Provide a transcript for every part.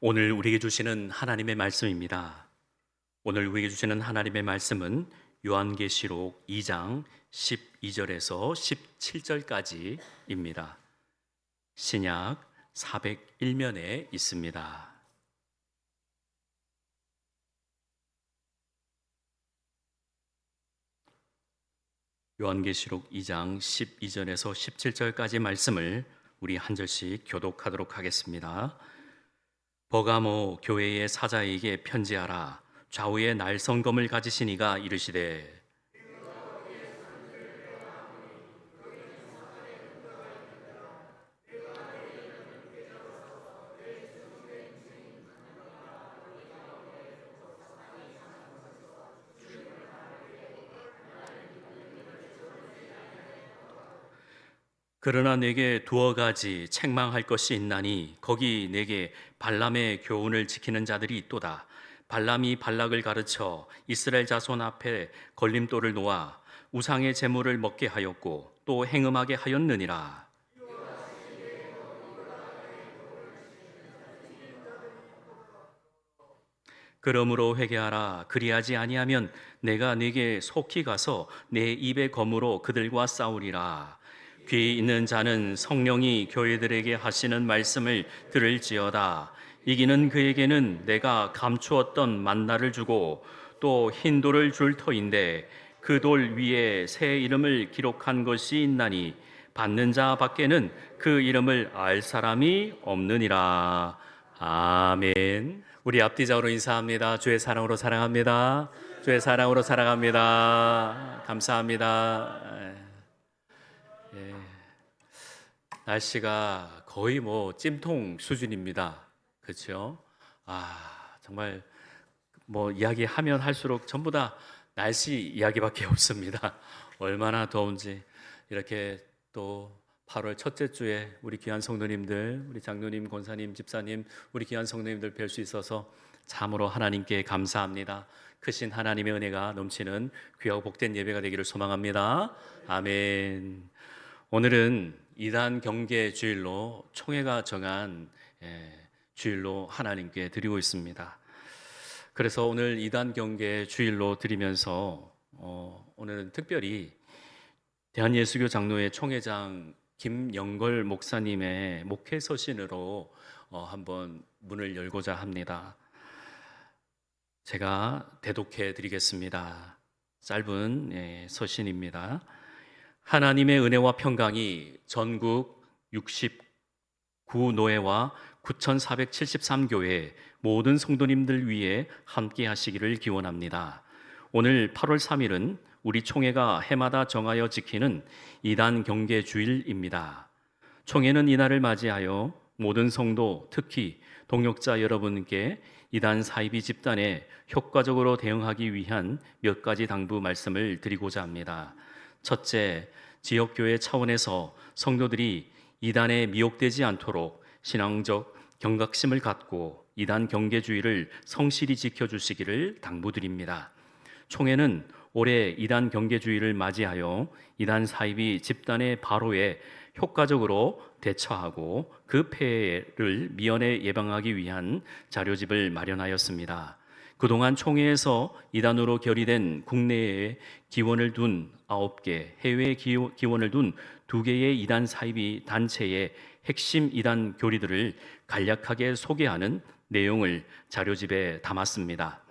오늘 우리에게 주시는 하나님의 말씀입니다. 오늘 우리에게 주시는 하나님의 말씀은 요한계시록 2장 12절에서 17절까지입니다. 신약 401면에 있습니다. 요한계시록 2장 12절에서 17절까지 말씀을 우리 한 절씩 교독하도록 하겠습니다. 버가모 교회의 사자에게 편지하라. 좌우에 날성검을 가지신 이가 이르시되 그러나 내게 두어 가지 책망할 것이 있나니 거기 내게 발람의 교훈을 지키는 자들이 있도다. 발람이 발락을 가르쳐 이스라엘 자손 앞에 걸림돌을 놓아 우상의 제물을 먹게 하였고 또 행음하게 하였느니라. 그러므로 회개하라. 그리하지 아니하면 내가 네게 속히 가서 내 입의 검으로 그들과 싸우리라. 귀 있는 자는 성령이 교회들에게 하시는 말씀을 들을지어다. 이기는 그에게는 내가 감추었던 만나를 주고 또 흰 돌을 줄 터인데 그 돌 위에 새 이름을 기록한 것이 있나니 받는 자 밖에는 그 이름을 알 사람이 없느니라. 아멘. 우리 앞뒤자로 인사합니다. 주의 사랑으로 사랑합니다. 주의 사랑으로 사랑합니다. 감사합니다. 예. 날씨가 거의 뭐 찜통 수준입니다. 그렇죠? 정말 뭐 이야기하면 할수록 전부 다 날씨 이야기밖에 없습니다. 얼마나 더운지. 이렇게 또 8월 첫째 주에 우리 귀한 성도님들, 우리 장로님, 권사님, 집사님, 우리 귀한 성도님들 뵐 수 있어서 참으로 하나님께 감사합니다. 크신 하나님의 은혜가 넘치는 귀하고 복된 예배가 되기를 소망합니다. 아멘. 오늘은 이단 경계 주일로 총회가 정한 주일로 하나님께 드리고 있습니다. 그래서 오늘 이단 경계 주일로 드리면서 오늘은 특별히 대한예수교 장로회 총회장 김영걸 목사님의 목회 서신으로 한번 문을 열고자 합니다. 제가 대독해 드리겠습니다. 짧은 서신입니다. 하나님의 은혜와 평강이 전국 69노회와 9473교회 모든 성도님들 위해 함께 하시기를 기원합니다. 오늘 8월 3일은 우리 총회가 해마다 정하여 지키는 이단 경계 주일입니다. 총회는 이날을 맞이하여 모든 성도, 특히 동역자 여러분께 이단 사이비 집단에 효과적으로 대응하기 위한 몇 가지 당부 말씀을 드리고자 합니다. 첫째, 지역교회 차원에서 성도들이 이단에 미혹되지 않도록 신앙적 경각심을 갖고 이단 경계주의를 성실히 지켜주시기를 당부드립니다. 총회는 올해 이단 경계주의를 맞이하여 이단 사이비 집단의 발호에 효과적으로 대처하고 그 폐해를 미연에 예방하기 위한 자료집을 마련하였습니다. 그동안 총회에서 이단으로 결의된 국내에 기원을 둔 9개, 해외에 기원을 둔 2개의 이단 사이비 단체의 핵심 이단 교리들을 간략하게 소개하는 내용을 자료집에 담았습니다.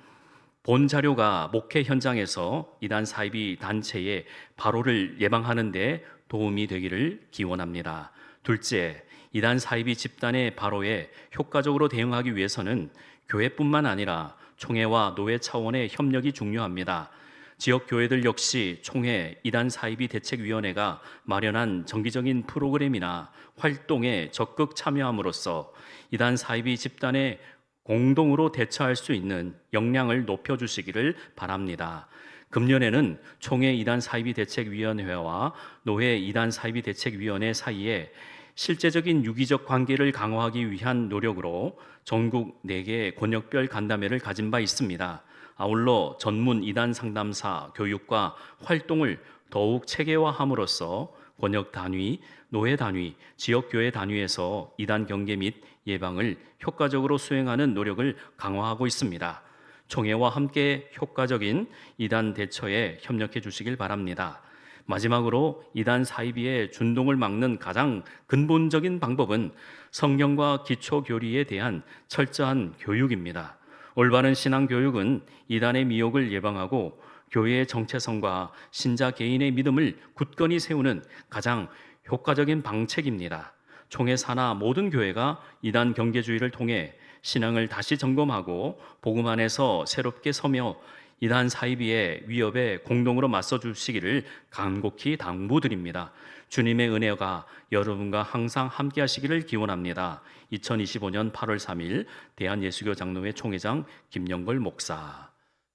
본 자료가 목회 현장에서 이단 사이비 단체의 발호를 예방하는 데 도움이 되기를 기원합니다. 둘째, 이단 사이비 집단의 발호에 효과적으로 대응하기 위해서는 교회뿐만 아니라 총회와 노회 차원의 협력이 중요합니다. 지역 교회들 역시 총회 이단 사이비 대책위원회가 마련한 정기적인 프로그램이나 활동에 적극 참여함으로써 이단 사이비 집단의 공동으로 대처할 수 있는 역량을 높여주시기를 바랍니다. 금년에는 총회 이단 사이비 대책위원회와 노회 이단 사이비 대책위원회 사이에 실제적인 유기적 관계를 강화하기 위한 노력으로 전국 4개 권역별 간담회를 가진 바 있습니다. 아울러 전문 이단 상담사 교육과 활동을 더욱 체계화함으로써 권역 단위, 노회 단위, 지역교회 단위에서 이단 경계 및 예방을 효과적으로 수행하는 노력을 강화하고 있습니다. 총회와 함께 효과적인 이단 대처에 협력해 주시길 바랍니다. 마지막으로 이단 사이비의 준동을 막는 가장 근본적인 방법은 성경과 기초 교리에 대한 철저한 교육입니다. 올바른 신앙 교육은 이단의 미혹을 예방하고 교회의 정체성과 신자 개인의 믿음을 굳건히 세우는 가장 효과적인 방책입니다. 총회 산하 모든 교회가 이단 경계주의를 통해 신앙을 다시 점검하고 복음 안에서 새롭게 서며 이단 사이비의 위협에 공동으로 맞서 주시기를 간곡히 당부드립니다. 주님의 은혜가 여러분과 항상 함께 하시기를 기원합니다. 2025년 8월 3일 대한예수교 장로회 총회장 김영걸 목사.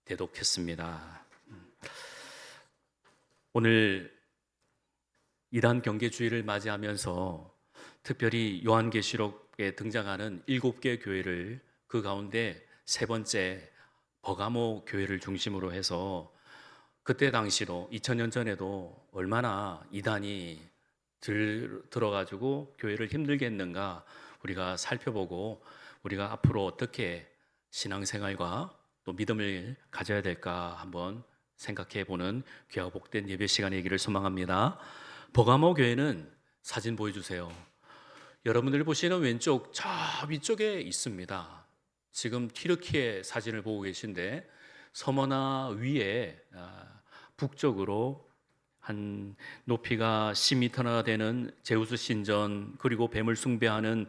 대독했습니다. 오늘 이단 경계주의를 맞이하면서 특별히 요한계시록에 등장하는 7개 교회를 그 가운데 세 번째 버가모 교회를 중심으로 해서 그때 당시도 2000년 전에도 얼마나 이단이 들어가지고 교회를 힘들게 했는가 우리가 살펴보고 우리가 앞으로 어떻게 신앙생활과 또 믿음을 가져야 될까 한번 생각해 보는 귀하고 복된 예배 시간이기를 소망합니다. 버가모 교회는 사진 보여주세요. 여러분들이 보시는 왼쪽 저 위쪽에 있습니다. 지금 튀르키예 사진을 보고 계신데 서머나 위에 북쪽으로 한 높이가 10m나 되는 제우스 신전 그리고 뱀을 숭배하는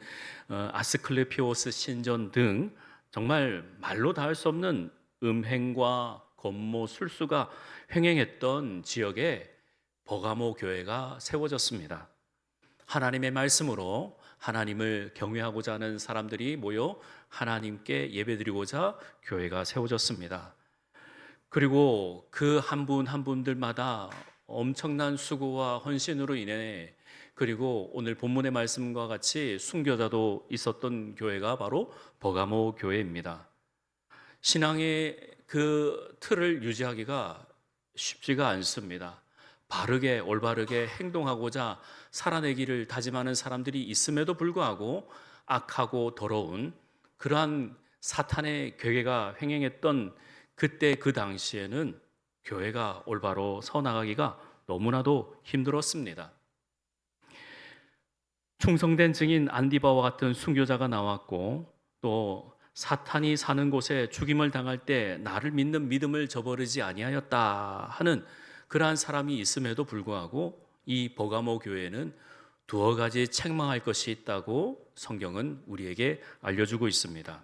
아스클레피오스 신전 등 정말 말로 다 할 수 없는 음행과 권모 술수가 횡행했던 지역에 버가모 교회가 세워졌습니다. 하나님의 말씀으로 하나님을 경외하고자 하는 사람들이 모여 하나님께 예배드리고자 교회가 세워졌습니다. 그리고 그 한 분 한 분들마다 엄청난 수고와 헌신으로 인해 그리고 오늘 본문의 말씀과 같이 순교자도 있었던 교회가 바로 버가모 교회입니다. 신앙의 그 틀을 유지하기가 쉽지가 않습니다. 바르게 올바르게 행동하고자 살아내기를 다짐하는 사람들이 있음에도 불구하고 악하고 더러운 그러한 사탄의 괴계가 횡행했던 그때 그 당시에는 교회가 올바로 서나가기가 너무나도 힘들었습니다. 충성된 증인 안디바와 같은 순교자가 나왔고 또 사탄이 사는 곳에 죽임을 당할 때 나를 믿는 믿음을 저버리지 아니하였다 하는 그러한 사람이 있음에도 불구하고 이 버가모 교회는 두어 가지 책망할 것이 있다고 성경은 우리에게 알려주고 있습니다.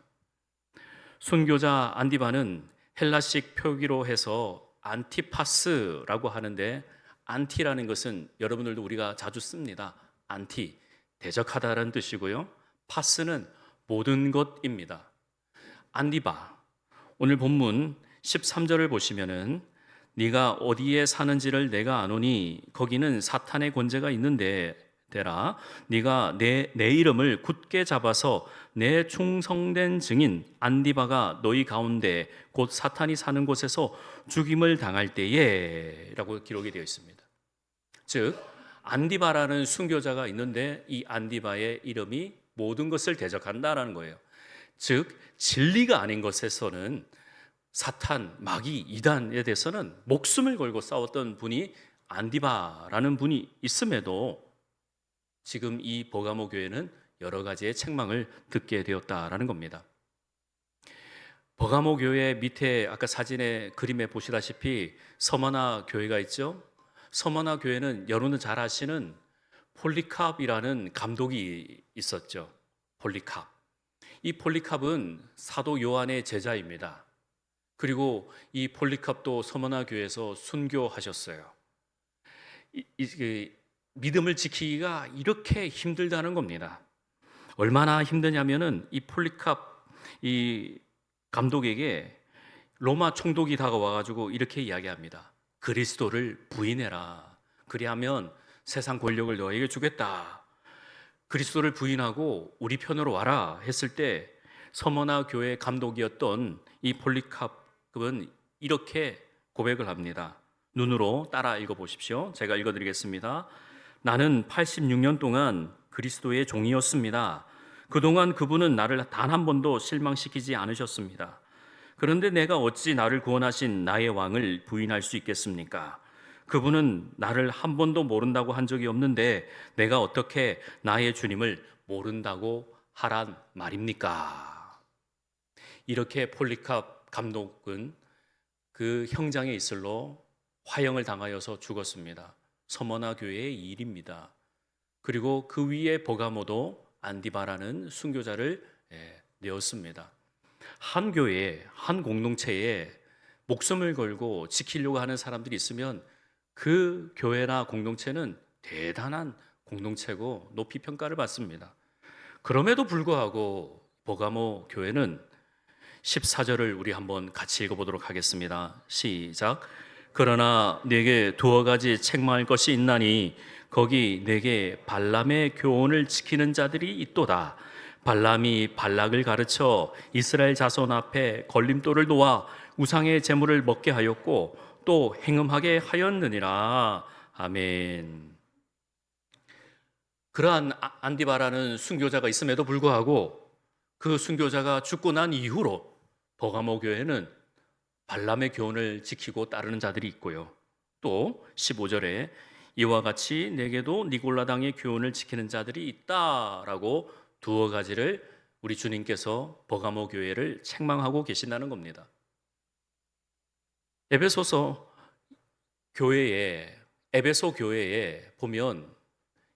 순교자 안디바는 헬라식 표기로 해서 안티파스라고 하는데 안티라는 것은 여러분들도 우리가 자주 씁니다. 안티, 대적하다라는 뜻이고요. 파스는 모든 것입니다. 안디바, 오늘 본문 13절을 보시면은 네가 어디에 사는지를 내가 아노니 거기는 사탄의 권세가 있는데 되라. 네가 내 이름을 굳게 잡아서 내 충성된 증인 안디바가 너희 가운데 곧 사탄이 사는 곳에서 죽임을 당할 때에 라고 기록이 되어 있습니다. 즉 안디바라는 순교자가 있는데 이 안디바의 이름이 모든 것을 대적한다라는 거예요. 즉 진리가 아닌 것에서는 사탄, 마귀, 이단에 대해서는 목숨을 걸고 싸웠던 분이 안디바라는 분이 있음에도 지금 이 버가모 교회는 여러 가지의 책망을 듣게 되었다라는 겁니다. 버가모 교회 밑에 아까 사진에 그림에 보시다시피 서머나 교회가 있죠. 서머나 교회는 여러분들 잘 아시는 폴리캅이라는 감독이 있었죠. 폴리캅. 이 폴리캅은 사도 요한의 제자입니다. 그리고 이 폴리캅도 서머나 교회에서 순교하셨어요. 믿음을 지키기가 이렇게 힘들다는 겁니다. 얼마나 힘드냐면은 이 폴리캅 이 감독에게 로마 총독이 다가와가지고 이렇게 이야기합니다. 그리스도를 부인해라. 그리하면 세상 권력을 너에게 주겠다. 그리스도를 부인하고 우리 편으로 와라 했을 때 서머나 교회 감독이었던 이 폴리캅은 이렇게 고백을 합니다. 눈으로 따라 읽어보십시오. 제가 읽어드리겠습니다. 나는 86년 동안 그리스도의 종이었습니다. 그동안 그분은 나를 단 한 번도 실망시키지 않으셨습니다. 그런데 내가 어찌 나를 구원하신 나의 왕을 부인할 수 있겠습니까? 그분은 나를 한 번도 모른다고 한 적이 없는데 내가 어떻게 나의 주님을 모른다고 하란 말입니까? 이렇게 폴리캅 감독은 그 형장에 있을로 화형을 당하여서 죽었습니다. 서머나 교회의 일입니다. 그리고 그 위에 버가모도 안디바라는 순교자를 내었습니다. 한 교회에, 한 공동체에 목숨을 걸고 지키려고 하는 사람들이 있으면 그 교회나 공동체는 대단한 공동체고 높이 평가를 받습니다. 그럼에도 불구하고 버가모 교회는 14절을 우리 한번 같이 읽어보도록 하겠습니다. 시작. 그러나 내게 두어 가지 책망할 것이 있나니 거기 내게 발람의 교훈을 지키는 자들이 있도다. 발람이 발락을 가르쳐 이스라엘 자손 앞에 걸림돌을 놓아 우상의 제물을 먹게 하였고 또 행음하게 하였느니라. 아멘. 그러한 안디바라는 순교자가 있음에도 불구하고 그 순교자가 죽고 난 이후로 버가모 교회는 발람의 교훈을 지키고 따르는 자들이 있고요. 또 15절에 이와 같이 내게도 니골라당의 교훈을 지키는 자들이 있다라고 두어 가지를 우리 주님께서 버가모 교회를 책망하고 계신다는 겁니다. 에베소 교회에 보면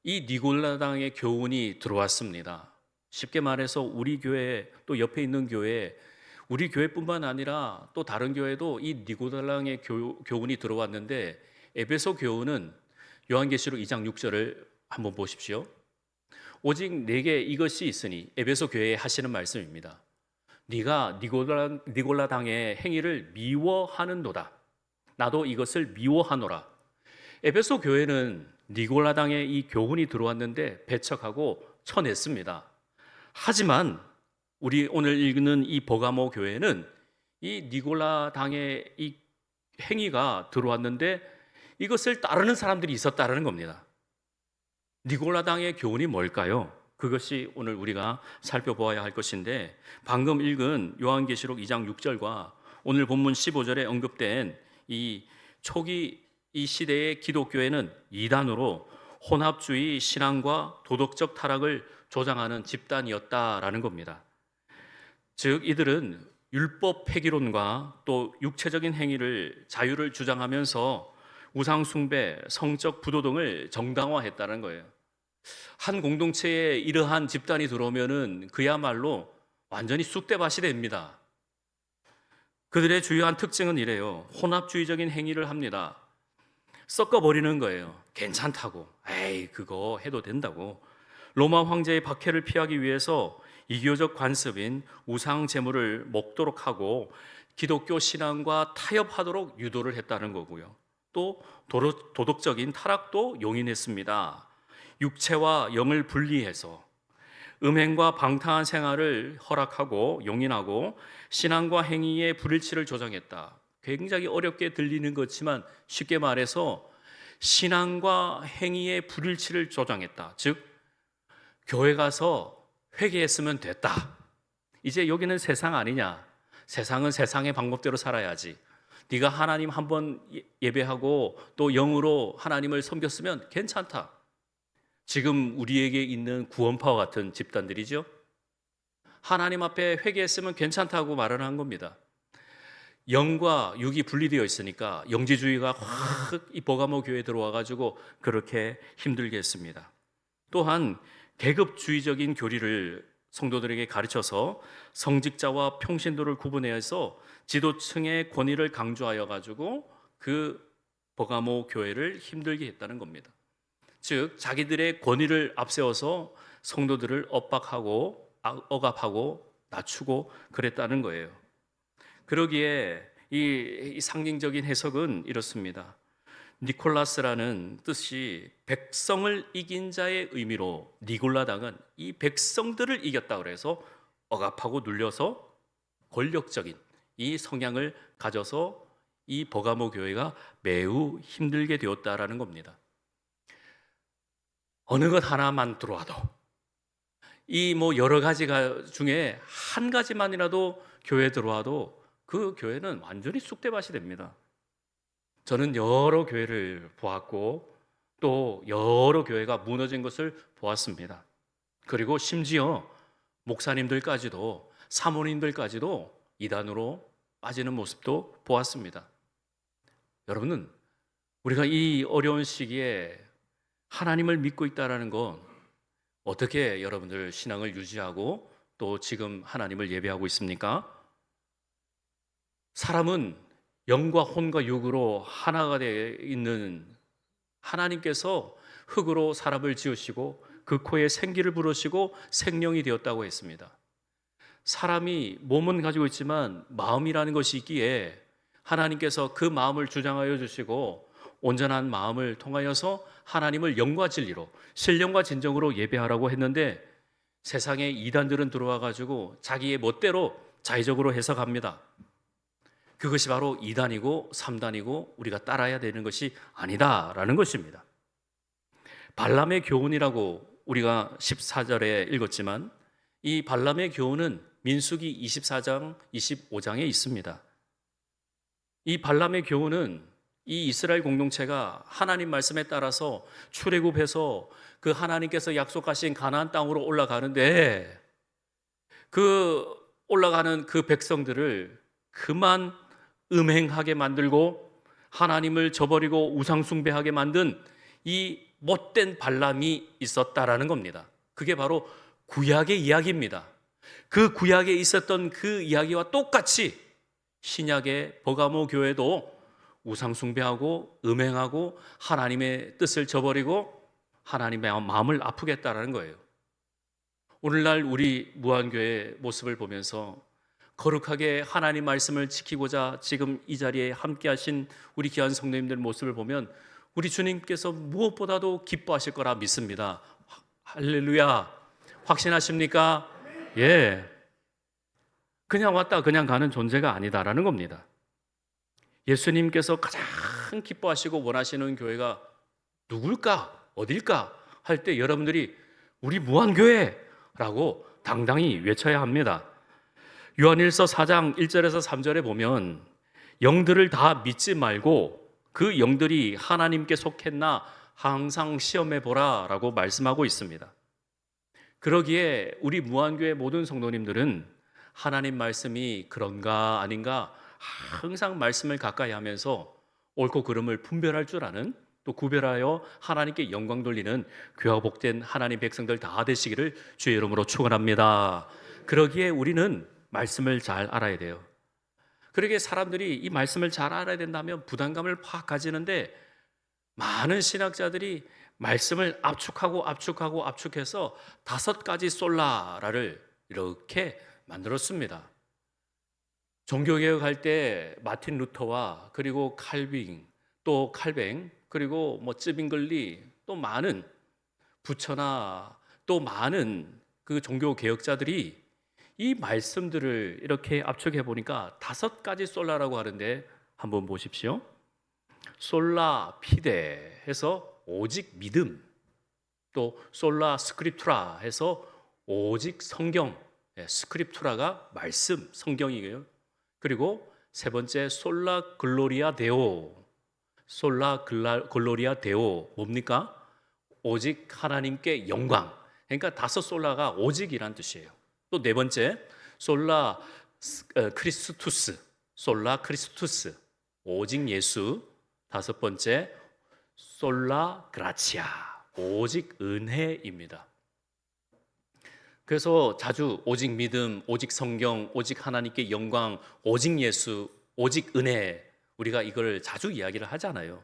이 니골라당의 교훈이 들어왔습니다. 쉽게 말해서 우리 교회 또 옆에 있는 교회, 우리 교회뿐만 아니라 또 다른 교회도 이 니골라당의 교훈이 들어왔는데 에베소 교훈은 요한계시록 2장 6절을 한번 보십시오. 오직 내게 이것이 있으니 에베소 교회에 하시는 말씀입니다. 네가 니골라당의 행위를 미워하는도다. 나도 이것을 미워하노라. 에베소 교회는 니골라당의 이 교훈이 들어왔는데 배척하고 쳐냈습니다. 하지만 우리 오늘 읽는 이 버가모 교회는 이 니골라당의 이 행위가 들어왔는데 이것을 따르는 사람들이 있었다는 겁니다. 니골라당의 교훈이 뭘까요? 그것이 오늘 우리가 살펴보아야 할 것인데 방금 읽은 요한계시록 2장 6절과 오늘 본문 15절에 언급된 이 초기 이 시대의 기독교회는 이단으로 혼합주의 신앙과 도덕적 타락을 조장하는 집단이었다라는 겁니다. 즉 이들은 율법 폐기론과 또 육체적인 행위를 자유를 주장하면서 우상 숭배, 성적 부도 등을 정당화했다는 거예요. 한 공동체에 이러한 집단이 들어오면은 그야말로 완전히 쑥대밭이 됩니다. 그들의 주요한 특징은 이래요. 혼합주의적인 행위를 합니다. 섞어버리는 거예요. 괜찮다고. 에이, 그거 해도 된다고. 로마 황제의 박해를 피하기 위해서 이교적 관습인 우상 제물을 먹도록 하고 기독교 신앙과 타협하도록 유도를 했다는 거고요. 또 도덕적인 타락도 용인했습니다. 육체와 영을 분리해서 음행과 방탕한 생활을 허락하고 용인하고 신앙과 행위의 불일치를 조장했다. 굉장히 어렵게 들리는 것지만 쉽게 말해서 신앙과 행위의 불일치를 조장했다. 즉 교회 가서 회개했으면 됐다. 이제 여기는 세상 아니냐? 세상은 세상의 방법대로 살아야지. 네가 하나님 한번 예배하고 또 영으로 하나님을 섬겼으면 괜찮다. 지금 우리에게 있는 구원파와 같은 집단들이죠. 하나님 앞에 회개했으면 괜찮다고 말을 한 겁니다. 영과 육이 분리되어 있으니까 영지주의가 확 이 버가모 교회에 들어와 가지고 그렇게 힘들게 했습니다. 또한 계급주의적인 교리를 성도들에게 가르쳐서 성직자와 평신도를 구분해서 지도층의 권위를 강조하여 가지고 그 버가모 교회를 힘들게 했다는 겁니다. 즉 자기들의 권위를 앞세워서 성도들을 억압하고 낮추고 그랬다는 거예요. 그러기에 이 상징적인 해석은 이렇습니다. 니콜라스라는 뜻이 백성을 이긴 자의 의미로 니골라당은 이 백성들을 이겼다 그래서 억압하고 눌려서 권력적인 이 성향을 가져서 이 버가모 교회가 매우 힘들게 되었다라는 겁니다. 어느 것 하나만 들어와도 이 뭐 여러 가지가 중에 한 가지만이라도 교회에 들어와도 그 교회는 완전히 쑥대밭이 됩니다. 저는 여러 교회를 보았고 또 여러 교회가 무너진 것을 보았습니다. 그리고 심지어 목사님들까지도 사모님들까지도 이단으로 빠지는 모습도 보았습니다. 여러분은 우리가 이 어려운 시기에 하나님을 믿고 있다는 건 어떻게 여러분들 신앙을 유지하고 또 지금 하나님을 예배하고 있습니까? 사람은 영과 혼과 육으로 하나가 되어 있는 하나님께서 흙으로 사람을 지으시고 그 코에 생기를 불으시고 생명이 되었다고 했습니다. 사람이 몸은 가지고 있지만 마음이라는 것이 있기에 하나님께서 그 마음을 주장하여 주시고 온전한 마음을 통하여서 하나님을 영과 진리로 신령과 진정으로 예배하라고 했는데 세상에 이단들은 들어와 가지고 자기의 멋대로 자의적으로 해석합니다. 그것이 바로 2단이고 3단이고 우리가 따라야 되는 것이 아니다라는 것입니다. 발람의 교훈이라고 우리가 14절에 읽었지만 이 발람의 교훈은 민수기 24장, 25장에 있습니다. 이 발람의 교훈은 이 이스라엘 공동체가 하나님 말씀에 따라서 출애굽해서 그 하나님께서 약속하신 가나안 땅으로 올라가는데 그 올라가는 그 백성들을 그만 음행하게 만들고 하나님을 저버리고 우상숭배하게 만든 이 못된 발람이 있었다라는 겁니다. 그게 바로 구약의 이야기입니다. 그 구약에 있었던 그 이야기와 똑같이 신약의 버가모 교회도 우상숭배하고 음행하고 하나님의 뜻을 저버리고 하나님의 마음을 아프게 했다라는 거예요. 오늘날 우리 무한교회의 모습을 보면서 거룩하게 하나님 말씀을 지키고자 지금 이 자리에 함께 하신 우리 귀한 성도님들 모습을 보면 우리 주님께서 무엇보다도 기뻐하실 거라 믿습니다. 할렐루야. 확신하십니까? 예. 그냥 왔다 그냥 가는 존재가 아니다라는 겁니다. 예수님께서 가장 기뻐하시고 원하시는 교회가 누굴까? 어딜까? 할 때 여러분들이 우리 무한교회라고 당당히 외쳐야 합니다. 요한일서 4장 1절에서 3절에 보면 영들을 다 믿지 말고 그 영들이 하나님께 속했나 항상 시험해 보라 라고 말씀하고 있습니다. 그러기에 우리 무한교회 모든 성도님들은 하나님 말씀이 그런가 아닌가 항상 말씀을 가까이 하면서 옳고 그름을 분별할 줄 아는 또 구별하여 하나님께 영광 돌리는 귀하고 복된 하나님 백성들 다 되시기를 주의 이름으로 축원합니다. 그러기에 우리는 말씀을 잘 알아야 돼요. 그러기에 사람들이 이 말씀을 잘 알아야 된다면 부담감을 확 가지는데 많은 신학자들이 말씀을 압축해서 5가지 솔라를 이렇게 만들었습니다. 종교개혁할 때 마틴 루터와 그리고 칼빙 또 칼뱅 그리고 뭐 쯔빙글리 또 많은 부처나 또 많은 그 종교개혁자들이 이 말씀들을 이렇게 압축해 보니까 5가지 솔라라고 하는데 한번 보십시오. 솔라 피데 해서 오직 믿음, 또 솔라 스크립투라 해서 오직 성경, 스크립투라가 말씀, 성경이에요. 그리고 세 번째 솔라 글로리아 데오, 솔라 글로리아 데오 뭡니까? 오직 하나님께 영광. 그러니까 5솔라가 오직이란 뜻이에요. 또 네 번째 솔라 크리스투스, 솔라 크리스투스 오직 예수. 5번째 솔라 그라치아 오직 은혜입니다. 그래서 자주 오직 믿음, 오직 성경, 오직 하나님께 영광, 오직 예수, 오직 은혜 우리가 이걸 자주 이야기를 하잖아요.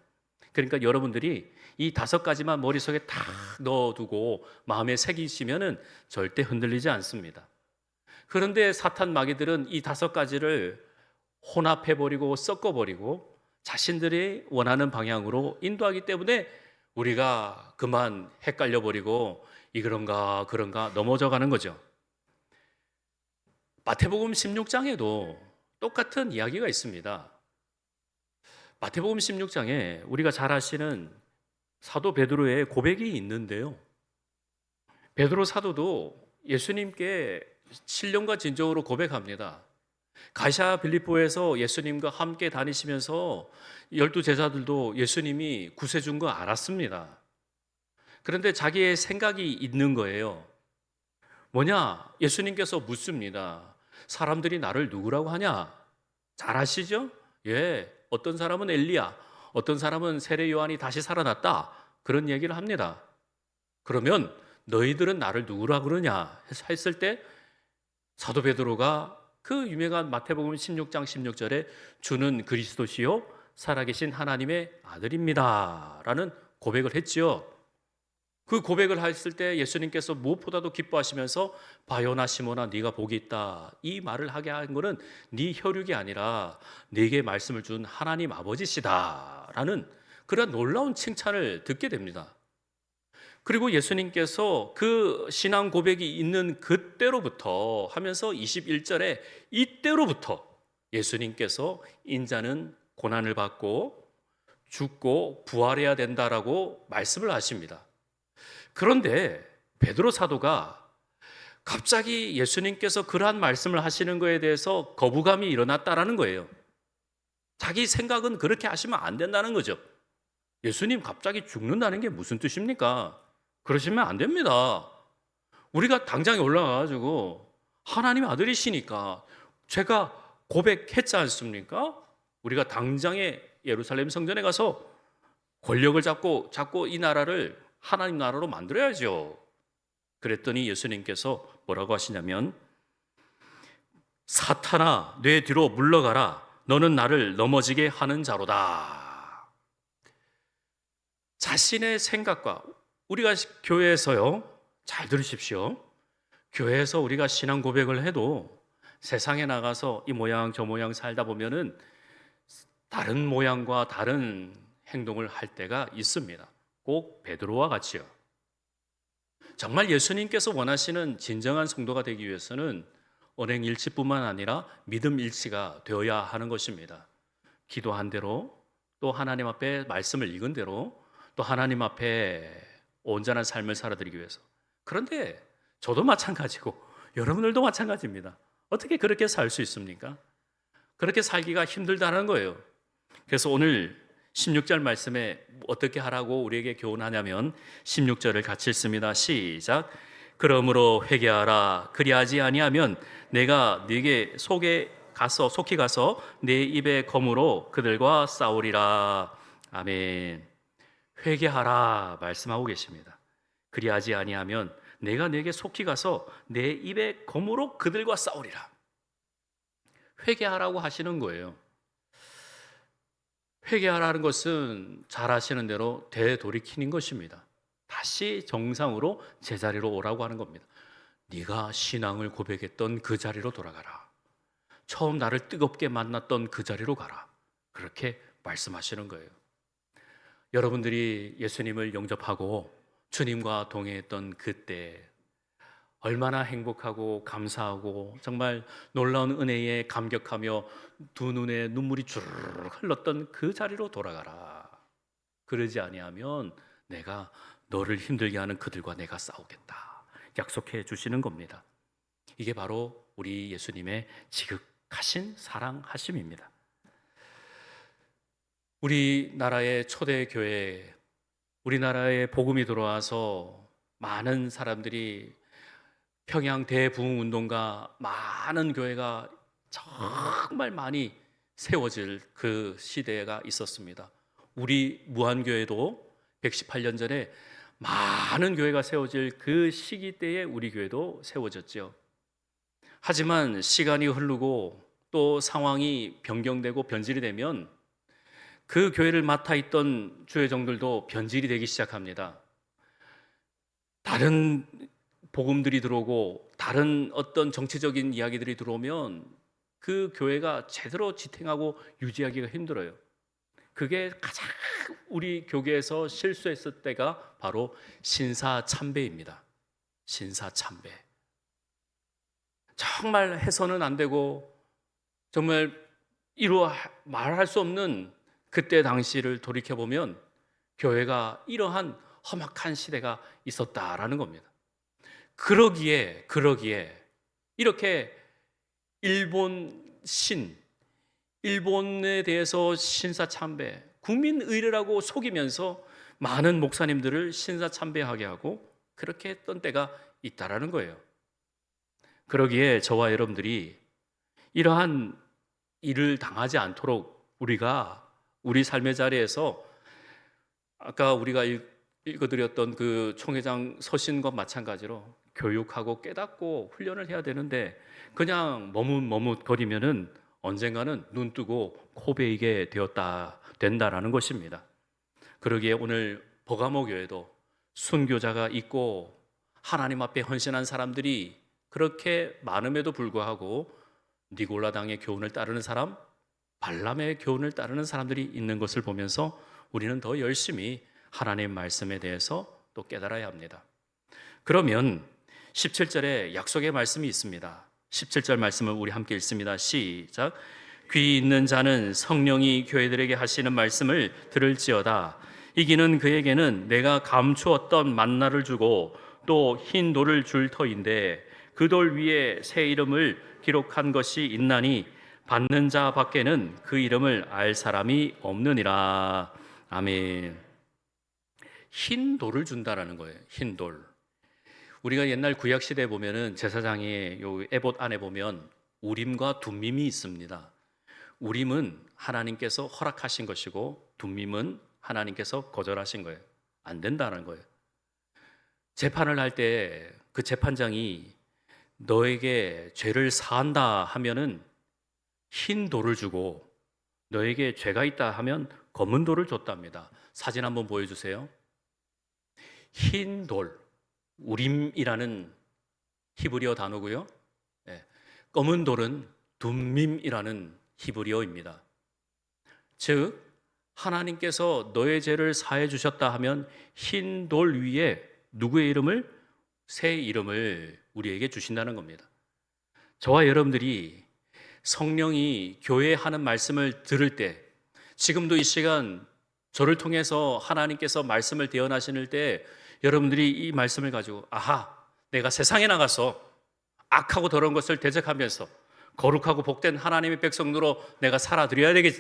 그러니까 여러분들이 이 5가지만 머릿속에 다 넣어두고 마음에 새기시면은 절대 흔들리지 않습니다. 그런데 사탄 마귀들은 이 5가지를 혼합해버리고 섞어버리고 자신들이 원하는 방향으로 인도하기 때문에 우리가 그만 헷갈려버리고 이 그런가 넘어져 가는 거죠. 마태복음 16장에도 똑같은 이야기가 있습니다. 마태복음 16장에 우리가 잘 아시는 사도 베드로의 고백이 있는데요. 베드로 사도도 예수님께 신령과 진정으로 고백합니다. 가시아 빌립보에서 예수님과 함께 다니시면서 12제자들도 예수님이 구세주인 거 알았습니다. 그런데 자기의 생각이 있는 거예요. 뭐냐? 예수님께서 묻습니다. 사람들이 나를 누구라고 하냐? 잘 아시죠? 예, 어떤 사람은 엘리야, 어떤 사람은 세례 요한이 다시 살아났다. 그런 얘기를 합니다. 그러면 너희들은 나를 누구라 그러냐? 했을 때 사도 베드로가 그 유명한 마태복음 16장 16절에 주는 그리스도시요 살아계신 하나님의 아들입니다. 라는 고백을 했지요. 그 고백을 했을 때 예수님께서 무엇보다도 기뻐하시면서 바요나 시몬아 네가 복이 있다. 이 말을 하게 한 것은 네 혈육이 아니라 네게 말씀을 준 하나님 아버지시다. 라는 그런 놀라운 칭찬을 듣게 됩니다. 그리고 예수님께서 그 신앙 고백이 있는 그때로부터 하면서 21절에 이때로부터 예수님께서 인자는 고난을 받고 죽고 부활해야 된다라고 말씀을 하십니다. 그런데 베드로 사도가 갑자기 예수님께서 그러한 말씀을 하시는 것에 대해서 거부감이 일어났다라는 거예요. 자기 생각은 그렇게 하시면 안 된다는 거죠. 예수님 갑자기 죽는다는 게 무슨 뜻입니까? 그러시면 안 됩니다. 우리가 당장에 올라가가지고 하나님의 아들이시니까 제가 고백했지 않습니까? 우리가 당장에 예루살렘 성전에 가서 권력을 잡고 이 나라를 하나님 나라로 만들어야죠. 그랬더니 예수님께서 뭐라고 하시냐면 사탄아 내 뒤로 물러가라 너는 나를 넘어지게 하는 자로다. 자신의 생각과 우리가 교회에서요, 잘 들으십시오. 교회에서 우리가 신앙 고백을 해도 세상에 나가서 이 모양 저 모양 살다 보면은 다른 모양과 다른 행동을 할 때가 있습니다. 꼭 베드로와 같이요. 정말 예수님께서 원하시는 진정한 성도가 되기 위해서는 언행 일치뿐만 아니라 믿음 일치가 되어야 하는 것입니다. 기도한 대로 또 하나님 앞에 말씀을 읽은 대로 또 하나님 앞에 온전한 삶을 살아드리기 위해서. 그런데 저도 마찬가지고 여러분들도 마찬가지입니다. 어떻게 그렇게 살 수 있습니까? 그렇게 살기가 힘들다는 거예요. 그래서 오늘 16절 말씀에 어떻게 하라고 우리에게 교훈하냐면 16절을 같이 읽습니다. 시작. 그러므로 회개하라. 그리하지 아니하면 내가 네게 속히 가서 내 입의 검으로 그들과 싸우리라. 아멘. 회개하라 말씀하고 계십니다. 그리하지 아니하면 내가 네게 속히 가서 내 입의 검으로 그들과 싸우리라. 회개하라고 하시는 거예요. 회개하라는 것은 잘 아시는 대로 되돌이키는 것입니다. 다시 정상으로 제자리로 오라고 하는 겁니다. 네가 신앙을 고백했던 그 자리로 돌아가라. 처음 나를 뜨겁게 만났던 그 자리로 가라. 그렇게 말씀하시는 거예요. 여러분들이 예수님을 영접하고 주님과 동행했던 그때 얼마나 행복하고 감사하고 정말 놀라운 은혜에 감격하며 두 눈에 눈물이 주르륵 흘렀던 그 자리로 돌아가라. 그러지 아니하면 내가 너를 힘들게 하는 그들과 내가 싸우겠다. 약속해 주시는 겁니다. 이게 바로 우리 예수님의 지극하신 사랑하심입니다. 우리나라의 초대교회, 우리나라에 복음이 들어와서 많은 사람들이 평양 대부흥운동가 많은 교회가 정말 많이 세워질 그 시대가 있었습니다. 우리 무한교회도 118년 전에 많은 교회가 세워질 그 시기 때에 우리 교회도 세워졌죠. 하지만 시간이 흐르고 또 상황이 변경되고 변질이 되면 그 교회를 맡아 있던 주회종들도 변질이 되기 시작합니다. 다른 복음들이 들어오고 다른 어떤 정치적인 이야기들이 들어오면 그 교회가 제대로 지탱하고 유지하기가 힘들어요. 그게 가장 우리 교계에서 실수했을 때가 바로 신사참배입니다. 신사참배. 정말 해서는 안 되고 정말 말할 수 없는 그때 당시를 돌이켜보면 교회가 이러한 험악한 시대가 있었다라는 겁니다. 그러기에 이렇게 일본에 대해서 신사참배, 국민의례라고 속이면서 많은 목사님들을 신사참배하게 하고 그렇게 했던 때가 있다라는 거예요. 그러기에 저와 여러분들이 이러한 일을 당하지 않도록 우리가 우리 삶의 자리에서 아까 우리가 읽어드렸던 그 총회장 서신과 마찬가지로 교육하고 깨닫고 훈련을 해야 되는데 그냥 머뭇머뭇거리면은 언젠가는 눈 뜨고 코 베이게 된다라는 것입니다. 그러기에 오늘 버가모 교회도 순교자가 있고 하나님 앞에 헌신한 사람들이 그렇게 많음에도 불구하고 니골라당의 교훈을 따르는 사람, 발람의 교훈을 따르는 사람들이 있는 것을 보면서 우리는 더 열심히 하나님의 말씀에 대해서 또 깨달아야 합니다. 그러면 17절에 약속의 말씀이 있습니다. 17절 말씀을 우리 함께 읽습니다. 시작. 귀 있는 자는 성령이 교회들에게 하시는 말씀을 들을지어다. 이기는 그에게는 내가 감추었던 만나를 주고 또 흰 돌을 줄 터인데 그 돌 위에 새 이름을 기록한 것이 있나니 받는 자 밖에는 그 이름을 알 사람이 없느니라. 아멘. 흰 돌을 준다라는 거예요. 흰 돌. 우리가 옛날 구약 시대에 보면은 제사장의 요 에봇 안에 보면 우림과 둠밈이 있습니다. 우림은 하나님께서 허락하신 것이고 둠밈은 하나님께서 거절하신 거예요. 안 된다는 거예요. 재판을 할 때 그 재판장이 너에게 죄를 사한다 하면은 흰 돌을 주고 너에게 죄가 있다 하면 검은 돌을 줬답니다. 사진 한번 보여주세요. 흰 돌, 우림이라는 히브리어 단어고요. 검은 돌은 둠밈이라는 히브리어입니다. 즉 하나님께서 너의 죄를 사해 주셨다 하면 흰 돌 위에 누구의 이름을? 새 이름을 우리에게 주신다는 겁니다. 저와 여러분들이 성령이 교회에 하는 말씀을 들을 때 지금도 이 시간 저를 통해서 하나님께서 말씀을 대언하시는 때 여러분들이 이 말씀을 가지고 아하, 내가 세상에 나가서 악하고 더러운 것을 대적하면서 거룩하고 복된 하나님의 백성으로 내가 살아드려야 되겠,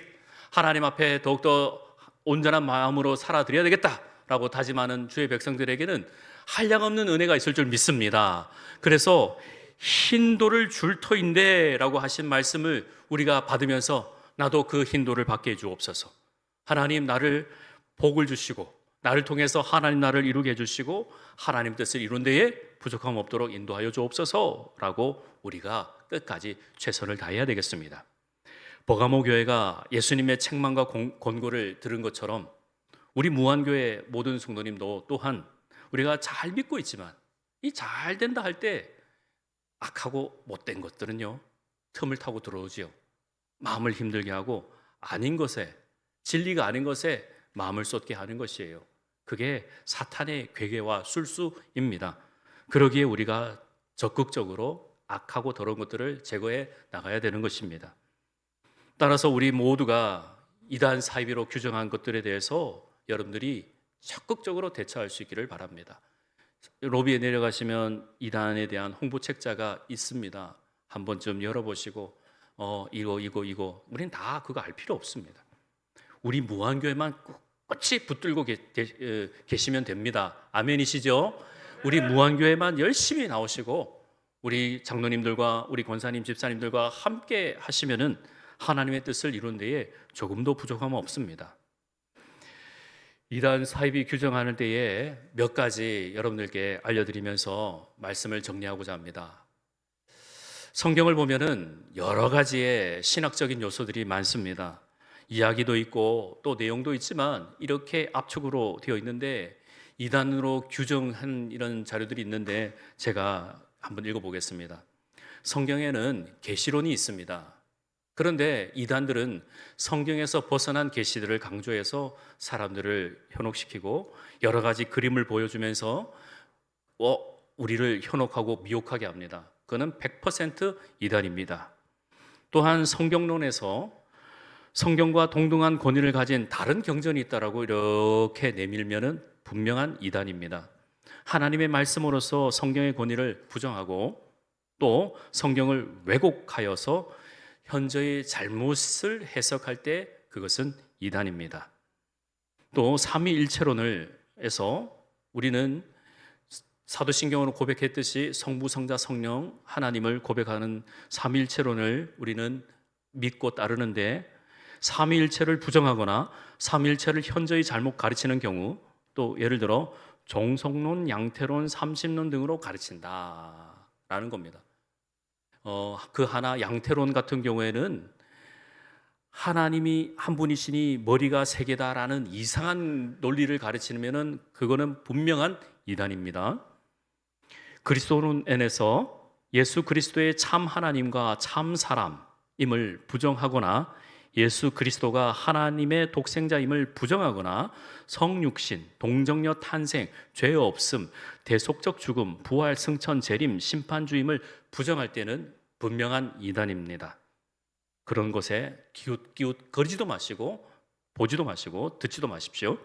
하나님 앞에 더욱더 온전한 마음으로 살아드려야 되겠다라고 다짐하는 주의 백성들에게는 한량없는 은혜가 있을 줄 믿습니다. 그래서 흰 돌을 줄 터인데 라고 하신 말씀을 우리가 받으면서 나도 그 흰 돌을 받게 해주옵소서. 하나님 나를 복을 주시고 나를 통해서 하나님 나를 이루게 해주시고 하나님 뜻을 이룬 데에 부족함 없도록 인도하여 주옵소서라고 우리가 끝까지 최선을 다해야 되겠습니다. 버가모 교회가 예수님의 책망과 권고를 들은 것처럼 우리 무한교회 모든 성도님도 또한 우리가 잘 믿고 있지만 이 잘 된다 할 때 악하고 못된 것들은요 틈을 타고 들어오지요. 마음을 힘들게 하고 아닌 것에, 진리가 아닌 것에 마음을 쏟게 하는 것이에요. 그게 사탄의 괴계와 술수입니다. 그러기에 우리가 적극적으로 악하고 더러운 것들을 제거해 나가야 되는 것입니다. 따라서 우리 모두가 이단 사이비로 규정한 것들에 대해서 여러분들이 적극적으로 대처할 수 있기를 바랍니다. 로비에 내려가시면 이단에 대한 홍보 책자가 있습니다. 한 번쯤 열어보시고 이거 우리는 다 그거 알 필요 없습니다. 우리 무한교회만 꿋꿋이 붙들고 계시면 됩니다. 아멘이시죠? 우리 무한교회만 열심히 나오시고 우리 장로님들과 우리 권사님, 집사님들과 함께 하시면은 하나님의 뜻을 이룬 데에 조금도 부족함은 없습니다. 이단 사입이 규정하는 때에 몇 가지 여러분들께 알려드리면서 말씀을 정리하고자 합니다. 성경을 보면은 여러 가지의 신학적인 요소들이 많습니다. 이야기도 있고 또 내용도 있지만 이렇게 압축으로 되어 있는데 이단으로 규정한 이런 자료들이 있는데 제가 한번 읽어보겠습니다. 성경에는 계시론이 있습니다. 그런데 이단들은 성경에서 벗어난 계시들을 강조해서 사람들을 현혹시키고 여러 가지 그림을 보여주면서 우리를 현혹하고 미혹하게 합니다. 그거는 100% 이단입니다. 또한 성경론에서 성경과 동등한 권위를 가진 다른 경전이 있다라고 이렇게 내밀면은 분명한 이단입니다. 하나님의 말씀으로서 성경의 권위를 부정하고 또 성경을 왜곡하여서 현재의 잘못을 해석할 때 그것은 이단입니다. 또 삼위일체론을에서 우리는 사도신경으로 고백했듯이 성부, 성자, 성령 하나님을 고백하는 삼위일체론을 우리는 믿고 따르는데, 삼위일체를 부정하거나 삼위일체를 현저히 잘못 가르치는 경우, 또 예를 들어 종속론, 양태론, 삼신론 등으로 가르친다라는 겁니다. 그 하나 양태론 같은 경우에는 하나님이 한 분이시니 머리가 세 개다라는 이상한 논리를 가르치면은 그거는 분명한 이단입니다. 그리스도론에서 예수 그리스도의 참 하나님과 참 사람임을 부정하거나 예수 그리스도가 하나님의 독생자임을 부정하거나 성육신, 동정녀 탄생, 죄 없음, 대속적 죽음, 부활, 승천, 재림, 심판주임을 부정할 때는 분명한 이단입니다. 그런 것에 기웃기웃 거리지도 마시고 보지도 마시고 듣지도 마십시오.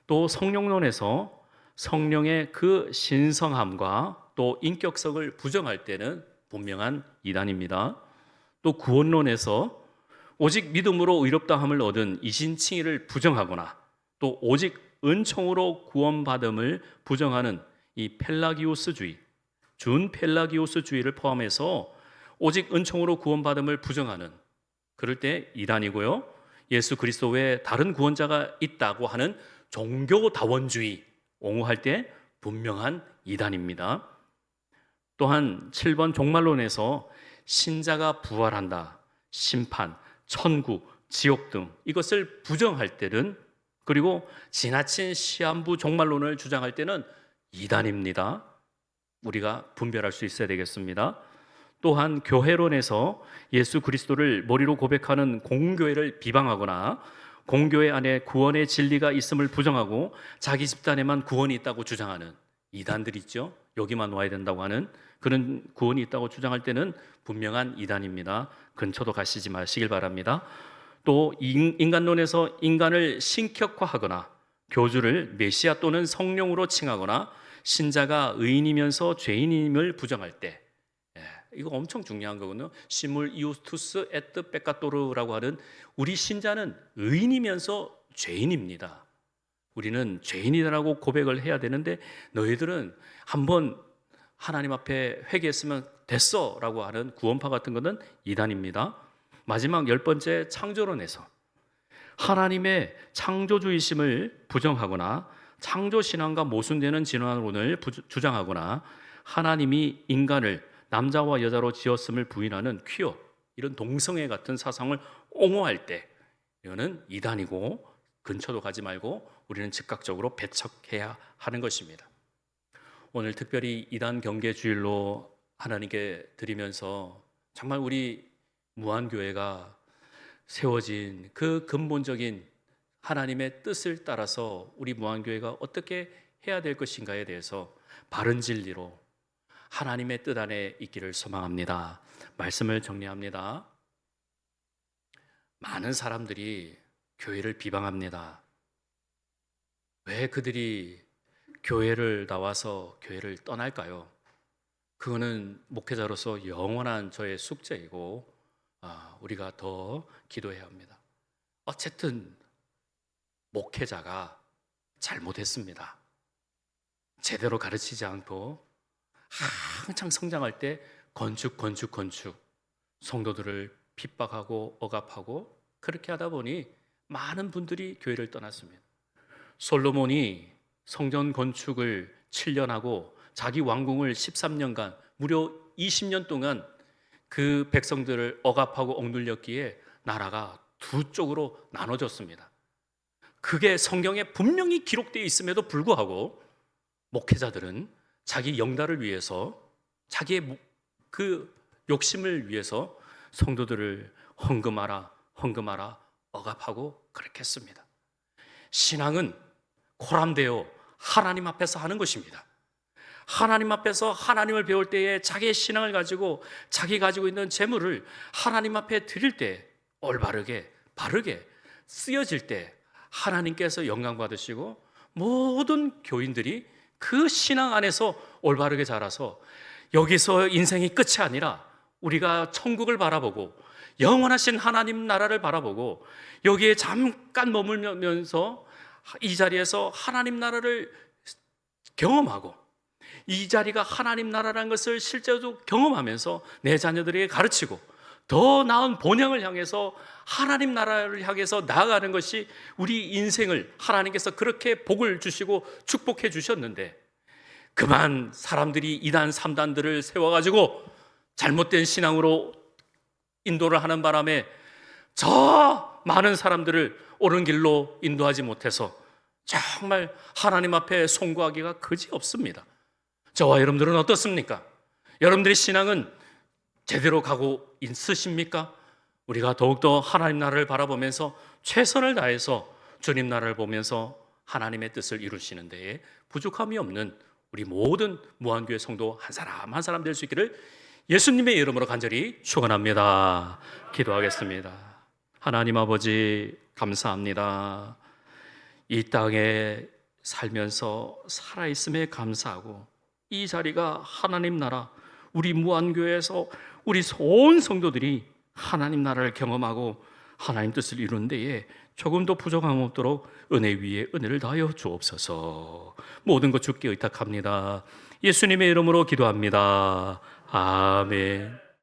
또 성령론에서 성령의 그 신성함과 또 인격성을 부정할 때는 분명한 이단입니다. 또 구원론에서 오직 믿음으로 의롭다함을 얻은 이신칭의를 부정하거나 또 오직 은총으로 구원받음을 부정하는 이 펠라기오스주의, 준 펠라기오스주의를 포함해서 오직 은총으로 구원받음을 부정하는, 그럴 때 이단이고요. 예수 그리스도 외에 다른 구원자가 있다고 하는 종교다원주의 옹호할 때 분명한 이단입니다. 또한 7번 종말론에서 신자가 부활한다, 심판, 천국, 지옥 등 이것을 부정할 때는, 그리고 지나친 시한부 종말론을 주장할 때는 이단입니다. 우리가 분별할 수 있어야 되겠습니다. 또한 교회론에서 예수 그리스도를 머리로 고백하는 공교회를 비방하거나 공교회 안에 구원의 진리가 있음을 부정하고 자기 집단에만 구원이 있다고 주장하는 이단들 있죠. 여기만 와야 된다고 하는 그런 구원이 있다고 주장할 때는 분명한 이단입니다. 근처도 가시지 마시길 바랍니다. 또 인간론에서 인간을 신격화하거나 교주를 메시아 또는 성령으로 칭하거나 신자가 의인이면서 죄인임을 부정할 때, 이거 엄청 중요한 거거든요. 시물 이우스투스 에트 페카토르라고 하는, 우리 신자는 의인이면서 죄인입니다. 우리는 죄인이라고 고백을 해야 되는데 너희들은 한번 하나님 앞에 회개했으면 됐어라고 하는 구원파 같은 것은 이단입니다. 마지막 10번째 창조론에서 하나님의 창조주의심을 부정하거나 창조신앙과 모순되는 진화론을 주장하거나 하나님이 인간을 남자와 여자로 지었음을 부인하는 퀴어, 이런 동성애 같은 사상을 옹호할 때 이거는 이단이고 근처도 가지 말고 우리는 즉각적으로 배척해야 하는 것입니다. 오늘 특별히 이단 경계 주일로 하나님께 드리면서 정말 우리 무한교회가 세워진 그 근본적인 하나님의 뜻을 따라서 우리 무한교회가 어떻게 해야 될 것인가에 대해서 바른 진리로 하나님의 뜻 안에 있기를 소망합니다. 말씀을 정리합니다. 많은 사람들이 교회를 비방합니다. 왜 그들이 교회를 나와서 교회를 떠날까요? 그거는 목회자로서 영원한 저의 숙제이고 우리가 더 기도해야 합니다. 어쨌든 목회자가 잘못했습니다. 제대로 가르치지 않고 한창 성장할 때 건축 성도들을 핍박하고 억압하고 그렇게 하다 보니 많은 분들이 교회를 떠났습니다. 솔로몬이 성전 건축을 7년 하고 자기 왕궁을 13년간 무려 20년 동안 그 백성들을 억압하고 억눌렸기에 나라가 두 쪽으로 나눠졌습니다. 그게 성경에 분명히 기록되어 있음에도 불구하고 목회자들은 자기 영달을 위해서, 자기의 그 욕심을 위해서 성도들을 헌금하라 억압하고 그렇게 했습니다. 신앙은 코람되어 하나님 앞에서 하는 것입니다. 하나님 앞에서 하나님을 배울 때에 자기의 신앙을 가지고 자기 가지고 있는 재물을 하나님 앞에 드릴 때 올바르게 바르게 쓰여질 때 하나님께서 영광 받으시고 모든 교인들이 그 신앙 안에서 올바르게 자라서 여기서 인생이 끝이 아니라 우리가 천국을 바라보고 영원하신 하나님 나라를 바라보고 여기에 잠깐 머물면서 이 자리에서 하나님 나라를 경험하고 이 자리가 하나님 나라라는 것을 실제로 경험하면서 내 자녀들에게 가르치고 더 나은 본향을 향해서 하나님 나라를 향해서 나아가는 것이 우리 인생을 하나님께서 그렇게 복을 주시고 축복해 주셨는데, 그만 사람들이 2단 3단들을 세워가지고 잘못된 신앙으로 인도를 하는 바람에 저 많은 사람들을 옳은 길로 인도하지 못해서 정말 하나님 앞에 송구하기가 그지없습니다. 저와 여러분들은 어떻습니까? 여러분들의 신앙은 제대로 가고 있으십니까? 우리가 더욱더 하나님 나라를 바라보면서 최선을 다해서 주님 나라를 보면서 하나님의 뜻을 이루시는 데에 부족함이 없는 우리 모든 무한교회 성도 한 사람 한 사람 될 수 있기를 예수님의 이름으로 간절히 축원합니다. 기도하겠습니다. 하나님 아버지, 감사합니다. 이 땅에 살면서 살아있음에 감사하고 이 자리가 하나님 나라, 우리 무한교회에서 우리 온 성도들이 하나님 나라를 경험하고 하나님 뜻을 이루는 데에 조금도 부족함 없도록 은혜 위에 은혜를 다하여 주옵소서. 모든 것 주께 의탁합니다. 예수님의 이름으로 기도합니다. 아멘.